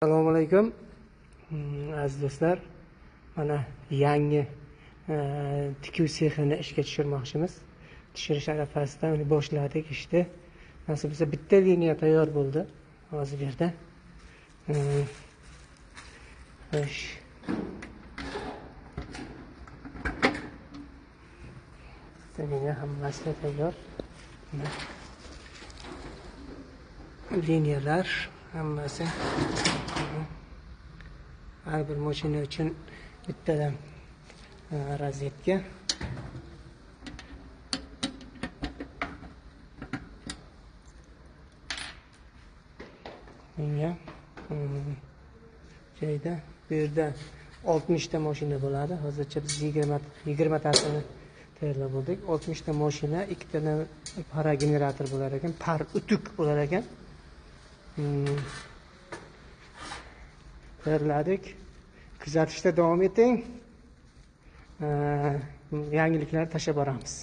Assalomu alaykum aziz do'stlar. Mana yangi tikuv sexini ishga tushirmoqchimiz. Tushirish arafasida uni boshladik ishni. Nasib bo'lsa bitta liniya tayyor bo'ldi hozir yerda. Xo'sh. Liniya hammasi tayyor. Liniyalar hammasi har bir mashina uchun bittadan rozetka. Menga joyda bu yerda 60 ta mashina bo'ladi. Hozircha biz 20 tasini tayyorlab bo'ldik. 60 ta mashina, 2 tadan para generator bo'lar ekan, par utuk bo'lar ekan. Tayyorladik. Kuzatishda davom eting. Yangiliklar tashlab boramiz.